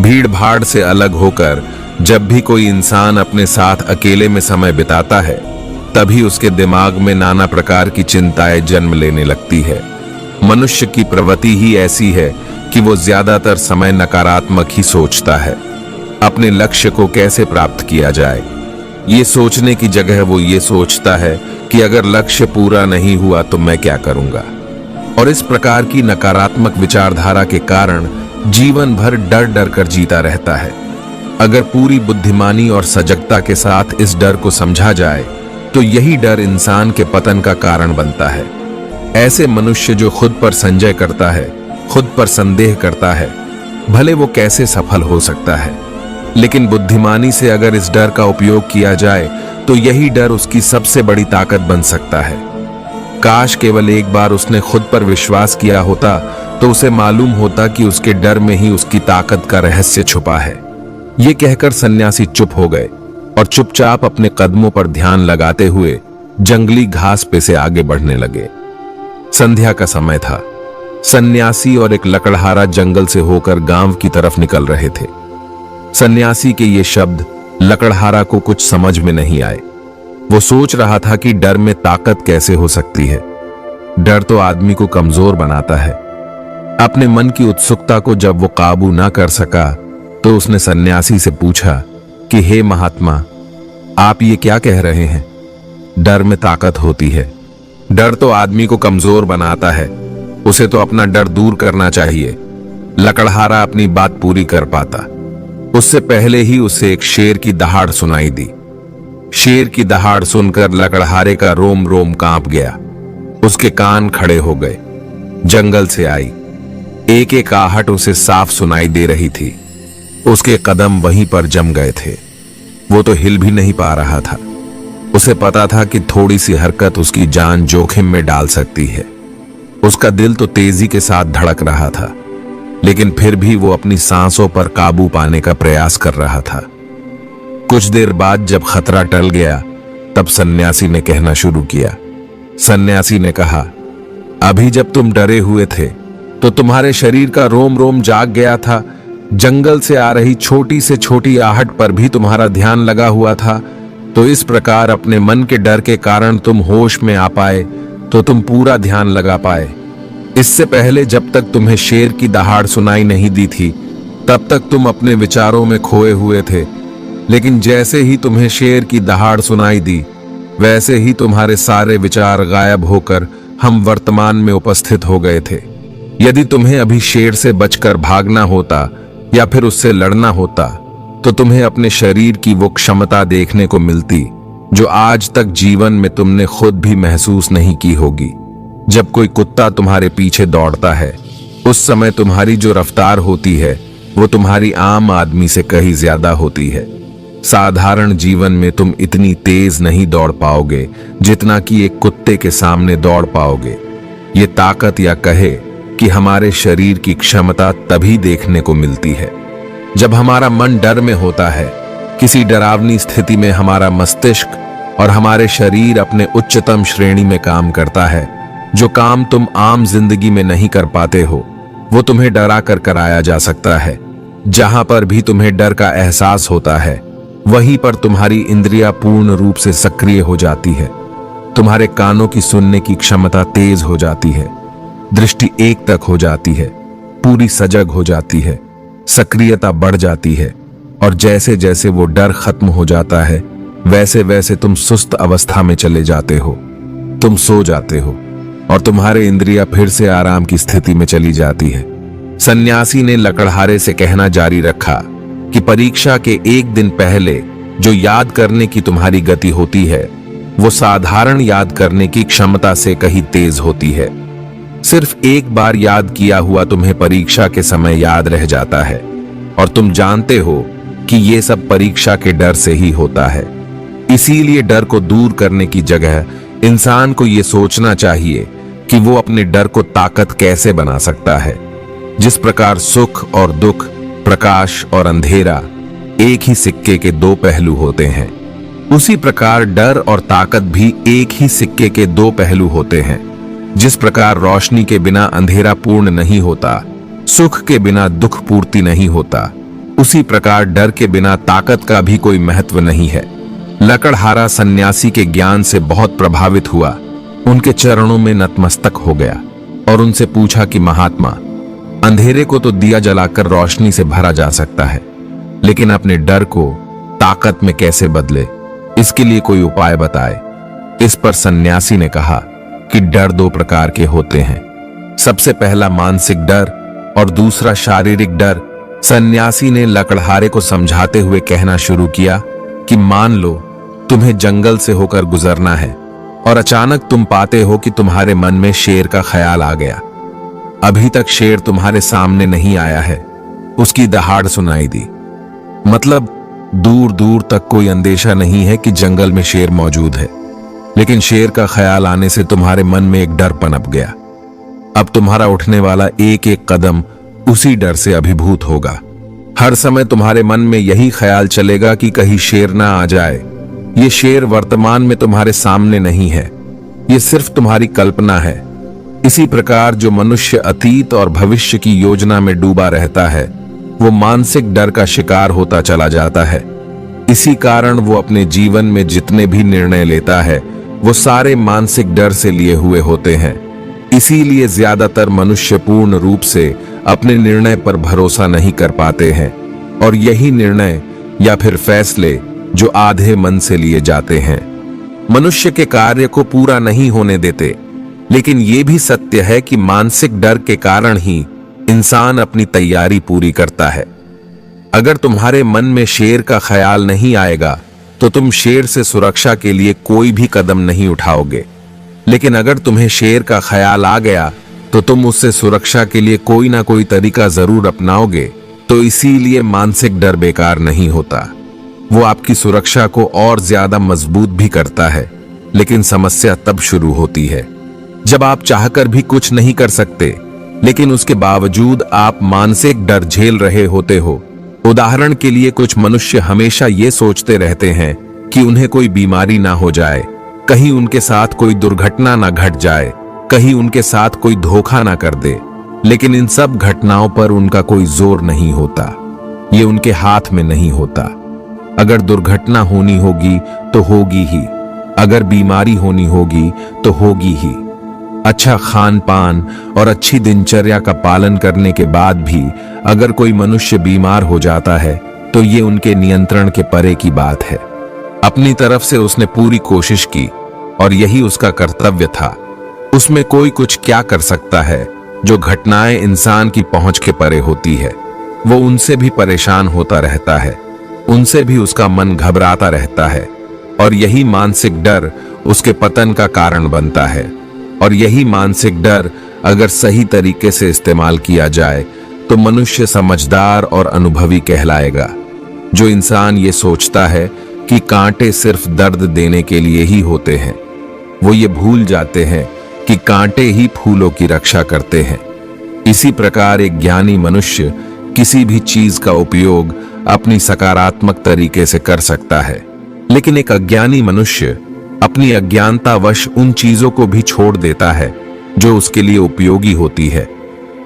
भीड़ भाड़ से अलग होकर जब भी कोई इंसान अपने साथ अकेले में समय बिताता है, तभी उसके दिमाग में नाना प्रकार की चिंताएं जन्म लेने लगती है। मनुष्य की प्रवृत्ति ही ऐसी है कि वो ज्यादातर समय नकारात्मक ही सोचता है। अपने लक्ष्य को कैसे प्राप्त किया जाए, ये सोचने की जगह वो ये सोचता है कि अगर लक्ष्य पूरा नहीं हुआ तो मैं क्या करूंगा। और इस प्रकार की नकारात्मक विचारधारा के कारण जीवन भर डर डर कर जीता रहता है। अगर पूरी बुद्धिमानी और सजगता के साथ इस डर को समझा जाए तो यही डर इंसान के पतन का कारण बनता है। ऐसे मनुष्य जो खुद पर संजय करता है, खुद पर संदेह करता है, भले वो कैसे सफल हो सकता है, लेकिन बुद्धिमानी से अगर इस डर का उपयोग किया जाए तो यही डर उसकी सबसे बड़ी ताकत बन सकता है। काश केवल एक बार उसने खुद पर विश्वास किया होता तो उसे मालूम होता कि उसके डर में ही उसकी ताकत का रहस्य छुपा है। ये कहकर सन्यासी चुप हो गए और चुपचाप अपने कदमों पर ध्यान लगाते हुए जंगली घास पे से आगे बढ़ने लगे। संध्या का समय था। सन्यासी और एक लकड़हारा जंगल से होकर गांव की तरफ निकल रहे थे। सन्यासी के ये शब्द लकड़हारा को कुछ समझ में नहीं आए। वो सोच रहा था कि डर में ताकत कैसे हो सकती है। डर तो आदमी को कमजोर बनाता है। अपने मन की उत्सुकता को जब वो काबू ना कर सका तो उसने सन्यासी से पूछा कि हे महात्मा, आप ये क्या कह रहे हैं? डर में ताकत होती है। डर तो आदमी को कमजोर बनाता है। उसे तो अपना डर दूर करना चाहिए। लकड़हारा अपनी बात पूरी कर पाता उससे पहले ही उसे एक शेर की दहाड़ सुनाई दी। शेर की दहाड़ सुनकर लकड़हारे का रोम रोम कांप गया। उसके कान खड़े हो गए। जंगल से आई एक एक आहट उसे साफ सुनाई दे रही थी। उसके कदम वहीं पर जम गए थे। वो तो हिल भी नहीं पा रहा था। उसे पता था कि थोड़ी सी हरकत उसकी जान जोखिम में डाल सकती है। उसका दिल तो तेजी के साथ धड़क रहा था, लेकिन फिर भी वो अपनी सांसों पर काबू पाने का प्रयास कर रहा था। कुछ देर बाद जब खतरा टल गया तब सन्यासी ने कहना शुरू किया। सन्यासी ने कहा, अभी जब तुम डरे हुए थे तो तुम्हारे शरीर का रोम रोम जाग गया था। जंगल से आ रही छोटी से छोटी आहट पर भी तुम्हारा ध्यान लगा हुआ था। तो इस प्रकार अपने मन के डर के कारण तुम होश में आ पाए तो तुम पूरा ध्यान लगा पाए। इससे पहले जब तक तुम्हें शेर की दहाड़ सुनाई नहीं दी थी तब तक तुम अपने विचारों में खोए हुए थे, लेकिन जैसे ही तुम्हें शेर की दहाड़ सुनाई दी वैसे ही तुम्हारे सारे विचार गायब होकर हम वर्तमान में उपस्थित हो गए थे। यदि तुम्हें अभी शेर से बचकर भागना होता या फिर उससे लड़ना होता तो तुम्हें अपने शरीर की वो क्षमता देखने को मिलती जो आज तक जीवन में तुमने खुद भी महसूस नहीं की होगी। जब कोई कुत्ता तुम्हारे पीछे दौड़ता है उस समय तुम्हारी जो रफ्तार होती है वो तुम्हारी आम आदमी से कहीं ज्यादा होती है। साधारण जीवन में तुम इतनी तेज नहीं दौड़ पाओगे जितना कि एक कुत्ते के सामने दौड़ पाओगे। ये ताकत या कहे कि हमारे शरीर की क्षमता तभी देखने को मिलती है जब हमारा मन डर में होता है। किसी डरावनी स्थिति में हमारा मस्तिष्क और हमारे शरीर अपने उच्चतम श्रेणी में काम करता है। जो काम तुम आम जिंदगी में नहीं कर पाते हो वो तुम्हें डरा कर कराया जा सकता है। जहां पर भी तुम्हें डर का एहसास होता है वहीं पर तुम्हारी इंद्रियां पूर्ण रूप से सक्रिय हो जाती है। तुम्हारे कानों की सुनने की क्षमता तेज हो जाती है। दृष्टि एक तक हो जाती है, पूरी सजग हो जाती है, सक्रियता बढ़ जाती है। और जैसे जैसे वो डर खत्म हो जाता है वैसे वैसे तुम सुस्त अवस्था में चले जाते हो। तुम सो जाते हो और तुम्हारे इंद्रियां फिर से आराम की स्थिति में चली जाती है। सन्यासी ने लकड़हारे से कहना जारी रखा कि परीक्षा के एक दिन पहले जो याद करने की तुम्हारी गति होती है वो साधारण याद करने की क्षमता से कहीं तेज होती है। सिर्फ एक बार याद किया हुआ तुम्हें परीक्षा के समय याद रह जाता है और तुम जानते हो कि ये सब परीक्षा के डर से ही होता है। इसीलिए डर को दूर करने की जगह इंसान को ये सोचना चाहिए कि वो अपने डर को ताकत कैसे बना सकता है। जिस प्रकार सुख और दुख, प्रकाश और अंधेरा एक ही सिक्के के दो पहलू होते हैं, उसी प्रकार डर और ताकत भी एक ही सिक्के के दो पहलू होते हैं। जिस प्रकार रोशनी के बिना अंधेरा पूर्ण नहीं होता, सुख के बिना दुख पूर्ति नहीं होता, उसी प्रकार डर के बिना ताकत का भी कोई महत्व नहीं है। लकड़हारा सन्यासी के ज्ञान से बहुत प्रभावित हुआ, उनके चरणों में नतमस्तक हो गया और उनसे पूछा कि महात्मा, अंधेरे को तो दिया जलाकर रोशनी से भरा जा सकता है, लेकिन अपने डर को ताकत में कैसे बदले, इसके लिए कोई उपाय बताए। इस पर सन्यासी ने कहा कि डर दो प्रकार के होते हैं, सबसे पहला मानसिक डर और दूसरा शारीरिक डर। सन्यासी ने लकड़हारे को समझाते हुए कहना शुरू किया कि मान लो तुम्हें जंगल से होकर गुजरना है और अचानक तुम पाते हो कि तुम्हारे मन में शेर का ख्याल आ गया। अभी तक शेर तुम्हारे सामने नहीं आया है, उसकी दहाड़ सुनाई दी, मतलब दूर दूर तक कोई अंदेशा नहीं है कि जंगल में शेर मौजूद है, लेकिन शेर का ख्याल आने से तुम्हारे मन में एक डर पनप गया। अब तुम्हारा उठने वाला एक एक कदम उसी डर से अभिभूत होगा। हर समय तुम्हारे मन में यही ख्याल चलेगा कि कहीं शेर ना आ जाए। ये शेर वर्तमान में तुम्हारे सामने नहीं है, ये सिर्फ तुम्हारी कल्पना है। इसी प्रकार जो मनुष्य अतीत और भविष्य की योजना में डूबा रहता है, वो मानसिक डर का शिकार होता चला जाता है। इसी कारण वो अपने जीवन में जितने भी निर्णय लेता है, वो सारे मानसिक डर से लिए हुए होते हैं। इसीलिए ज्यादातर मनुष्य पूर्ण रूप से अपने निर्णय पर भरोसा नहीं कर पाते हैं, और यही निर्णय या फिर फैसले जो आधे मन से लिए जाते हैं, मनुष्य के कार्य को पूरा नहीं होने देते। लेकिन यह भी सत्य है कि मानसिक डर के कारण ही इंसान अपनी तैयारी पूरी करता है। अगर तुम्हारे मन में शेर का ख्याल नहीं आएगा तो तुम शेर से सुरक्षा के लिए कोई भी कदम नहीं उठाओगे, लेकिन अगर तुम्हें शेर का ख्याल आ गया तो तुम उससे सुरक्षा के लिए कोई ना कोई तरीका जरूर अपनाओगे। तो इसीलिए मानसिक डर बेकार नहीं होता, वो आपकी सुरक्षा को और ज्यादा मजबूत भी करता है। लेकिन समस्या तब शुरू होती है जब आप चाहकर भी कुछ नहीं कर सकते, लेकिन उसके बावजूद आप मानसिक डर झेल रहे होते हो। उदाहरण के लिए कुछ मनुष्य हमेशा ये सोचते रहते हैं कि उन्हें कोई बीमारी ना हो जाए, कहीं उनके साथ कोई दुर्घटना ना घट जाए, कहीं उनके साथ कोई धोखा ना कर दे। लेकिन इन सब घटनाओं पर उनका कोई जोर नहीं होता, ये उनके हाथ में नहीं होता। अगर दुर्घटना होनी होगी तो होगी ही, अगर बीमारी होनी होगी तो होगी ही। अच्छा खान पान और अच्छी दिनचर्या का पालन करने के बाद भी अगर कोई मनुष्य बीमार हो जाता है तो ये उनके नियंत्रण के परे की बात है। अपनी तरफ से उसने पूरी कोशिश की और यही उसका कर्तव्य था। उसमें कोई कुछ क्या कर सकता है। जो घटनाएं इंसान की पहुंच के परे होती है, वो उनसे भी परेशान होता रहता है, उनसे भी उसका मन घबराता रहता है, और यही मानसिक डर उसके पतन का कारण बनता है। और यही मानसिक डर अगर सही तरीके से इस्तेमाल किया जाए तो मनुष्य समझदार और अनुभवी कहलाएगा। जो इंसान ये सोचता है कि कांटे सिर्फ दर्द देने के लिए ही होते हैं, वो ये भूल जाते हैं कि कांटे ही फूलों की रक्षा करते हैं। इसी प्रकार एक ज्ञानी मनुष्य किसी भी चीज का उपयोग अपनी सकारात्मक तरीके से कर सकता है, लेकिन एक अज्ञानी मनुष्य अपनी अज्ञानतावश उन चीजों को भी छोड़ देता है जो उसके लिए उपयोगी होती है।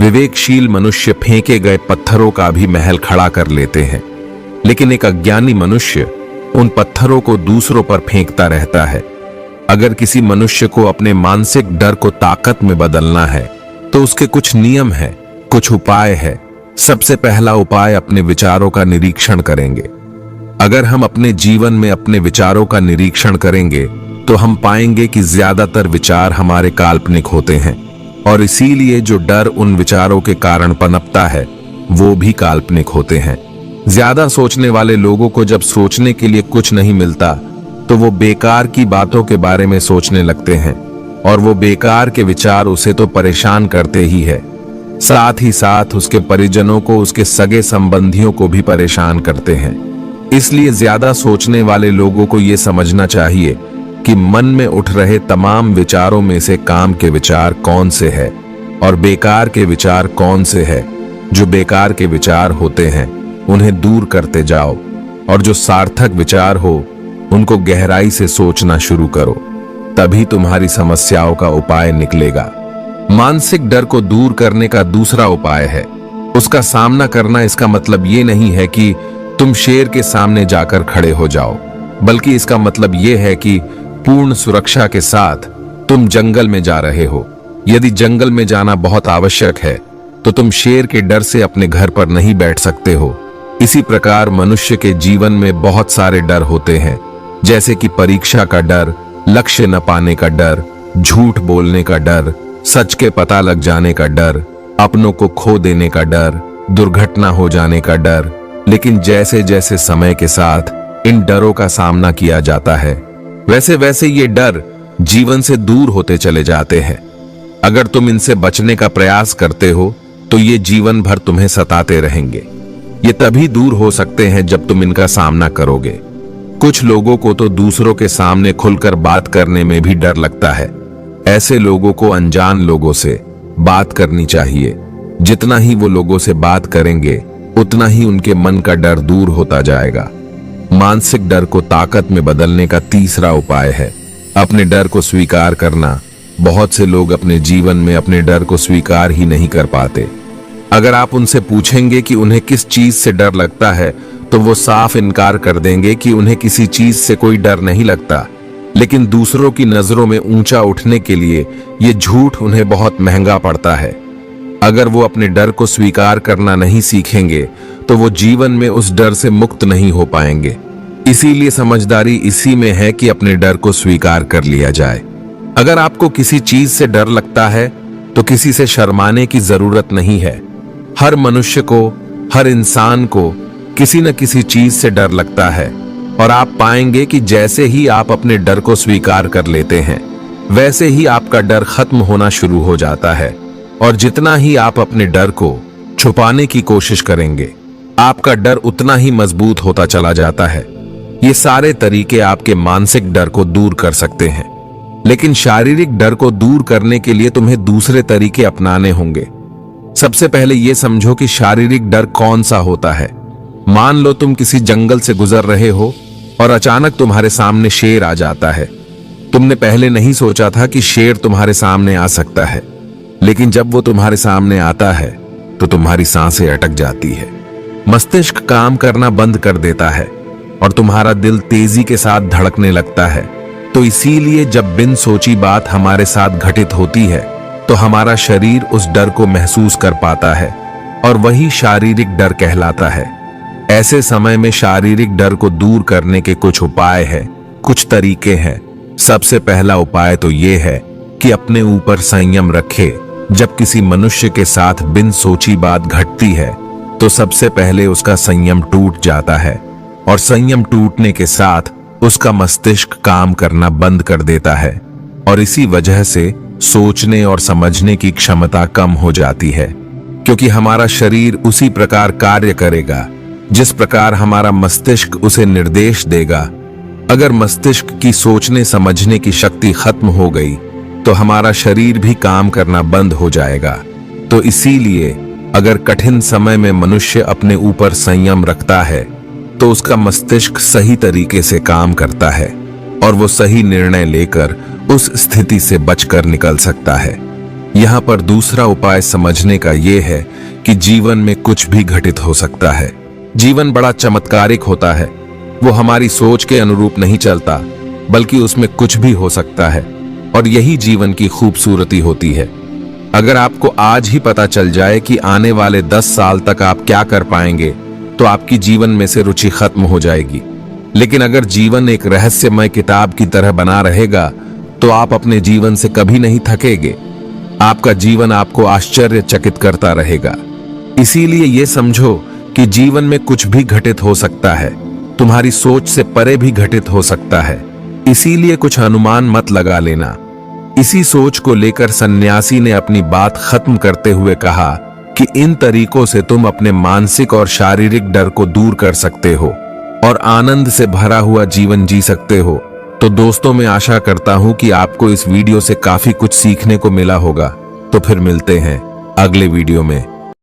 विवेकशील मनुष्य फेंके गए पत्थरों का भी महल खड़ा कर लेते हैं, लेकिन एक अज्ञानी मनुष्य उन पत्थरों को दूसरों पर फेंकता रहता है। अगर किसी मनुष्य को अपने मानसिक डर को ताकत में बदलना है तो उसके कुछ नियम हैं, कुछ उपाय है। सबसे पहला उपाय अपने विचारों का निरीक्षण करेंगे। अगर हम अपने जीवन में अपने विचारों का निरीक्षण करेंगे तो हम पाएंगे कि ज्यादातर विचार हमारे काल्पनिक होते हैं, और इसीलिए जो डर उन विचारों के कारण पनपता है वो भी काल्पनिक होते हैं। ज्यादा सोचने वाले लोगों को जब सोचने के लिए कुछ नहीं मिलता तो वो बेकार की बातों के बारे में सोचने लगते हैं, और वो बेकार के विचार उसे तो परेशान करते ही है, साथ ही साथ उसके परिजनों को, उसके सगे संबंधियों को भी परेशान करते हैं। इसलिए ज्यादा सोचने वाले लोगों को ये समझना चाहिए कि मन में उठ रहे तमाम विचारों में से काम के विचार कौन से है और बेकार के विचार कौन से है। जो बेकार के विचार होते हैं उन्हें दूर करते जाओ, और जो सार्थक विचार हो उनको गहराई से सोचना शुरू करो, तभी तुम्हारी समस्याओं का उपाय निकलेगा। मानसिक डर को दूर करने का दूसरा उपाय है उसका सामना करना इसका मतलब ये नहीं है कि तुम शेर के सामने जाकर खड़े हो जाओ, बल्कि इसका मतलब ये है कि पूर्ण सुरक्षा के साथ तुम जंगल में जा रहे हो। यदि जंगल में जाना बहुत आवश्यक है तो तुम शेर के डर से अपने घर पर नहीं बैठ सकते हो। इसी प्रकार मनुष्य के जीवन में बहुत सारे डर होते हैं, जैसे कि परीक्षा का डर, लक्ष्य न पाने का डर, झूठ बोलने का डर, सच के पता लग जाने का डर, अपनों को खो देने का डर, दुर्घटना हो जाने का डर। लेकिन जैसे जैसे समय के साथ इन डरों का सामना किया जाता है, वैसे वैसे ये डर जीवन से दूर होते चले जाते हैं। अगर तुम इनसे बचने का प्रयास करते हो तो ये जीवन भर तुम्हें सताते रहेंगे। ये तभी दूर हो सकते हैं जब तुम इनका सामना करोगे। कुछ लोगों को तो दूसरों के सामने खुलकर बात करने में भी डर लगता है। ऐसे लोगों को अनजान लोगों से बात करनी चाहिए। जितना ही वो लोगों से बात करेंगे उतना ही उनके मन का डर दूर होता जाएगा। मानसिक डर को ताकत में बदलने का तीसरा उपाय है अपने डर को स्वीकार करना। बहुत से लोग अपने जीवन में अपने डर को स्वीकार ही नहीं कर पाते। अगर आप उनसे पूछेंगे कि उन्हें किस चीज से डर लगता है तो वो साफ इनकार कर देंगे कि उन्हें किसी चीज से कोई डर नहीं लगता। लेकिन दूसरों की नजरों में ऊंचा उठने के लिए ये झूठ उन्हें बहुत महंगा पड़ता है। अगर वो अपने डर को स्वीकार करना नहीं सीखेंगे तो वो जीवन में उस डर से मुक्त नहीं हो पाएंगे। इसीलिए समझदारी इसी में है कि अपने डर को स्वीकार कर लिया जाए। अगर आपको किसी चीज से डर लगता है तो किसी से शर्माने की जरूरत नहीं है। हर मनुष्य को, हर इंसान को किसी न किसी चीज से डर लगता है, और आप पाएंगे कि जैसे ही आप अपने डर को स्वीकार कर लेते हैं वैसे ही आपका डर खत्म होना शुरू हो जाता है। और जितना ही आप अपने डर को छुपाने की कोशिश करेंगे आपका डर उतना ही मजबूत होता चला जाता है। ये सारे तरीके आपके मानसिक डर को दूर कर सकते हैं, लेकिन शारीरिक डर को दूर करने के लिए तुम्हें दूसरे तरीके अपनाने होंगे। सबसे पहले यह समझो कि शारीरिक डर कौन सा होता है। मान लो तुम किसी जंगल से गुजर रहे हो और अचानक तुम्हारे सामने शेर आ जाता है। तुमने पहले नहीं सोचा था कि शेर तुम्हारे सामने आ सकता है, लेकिन जब वो तुम्हारे सामने आता है तो तुम्हारी सांसें अटक जाती है, मस्तिष्क काम करना बंद कर देता है और तुम्हारा दिल तेजी के साथ धड़कने लगता है। तो इसीलिए जब बिन सोची बात हमारे साथ घटित होती है तो हमारा शरीर उस डर को महसूस कर पाता है और वही शारीरिक डर कहलाता है। ऐसे समय में शारीरिक डर को दूर करने के कुछ उपाय हैं, कुछ तरीके हैं। सबसे पहला उपाय तो यह है कि अपने ऊपर संयम रखे। जब किसी मनुष्य के साथ बिन सोची बात घटती है तो सबसे पहले उसका संयम टूट जाता है, और संयम टूटने के साथ उसका मस्तिष्क काम करना बंद कर देता है, और इसी वजह से सोचने और समझने की क्षमता कम हो जाती है, क्योंकि हमारा शरीर उसी प्रकार कार्य करेगा जिस प्रकार हमारा मस्तिष्क उसे निर्देश देगा। अगर मस्तिष्क की सोचने समझने की शक्ति खत्म हो गई तो हमारा शरीर भी काम करना बंद हो जाएगा। तो इसीलिए अगर कठिन समय में मनुष्य अपने ऊपर संयम रखता है तो उसका मस्तिष्क सही तरीके से काम करता है और वो सही निर्णय लेकर उस स्थिति से बचकर निकल सकता है। यहाँ पर दूसरा उपाय समझने का ये है कि जीवन में कुछ भी घटित हो सकता है। जीवन बड़ा चमत्कारिक होता है, वो हमारी सोच के अनुरूप नहीं चलता, बल्कि उसमें कुछ भी हो सकता है, और यही जीवन की खूबसूरती होती है। अगर आपको आज ही पता चल जाए कि आने वाले 10 साल तक आप क्या कर पाएंगे तो आपकी जीवन में से रुचि खत्म हो जाएगी। लेकिन अगर जीवन एक रहस्यमय किताब की तरह बना रहेगा तो आप अपने जीवन से कभी नहीं थकेंगे। आपका जीवन आपको आश्चर्यचकित करता रहेगा। इसीलिए ये समझो कि जीवन में कुछ भी घटित हो सकता है, तुम्हारी सोच से परे भी घटित हो सकता है। इसीलिए कुछ अनुमान मत लगा लेना। इसी सोच को लेकर सन्यासी ने अपनी बात खत्म करते हुए कहा कि इन तरीकों से तुम अपने मानसिक और शारीरिक डर को दूर कर सकते हो और आनंद से भरा हुआ जीवन जी सकते हो। तो दोस्तों, मैं आशा करता हूं कि आपको इस वीडियो से काफी कुछ सीखने को मिला होगा। तो फिर मिलते हैं अगले वीडियो में।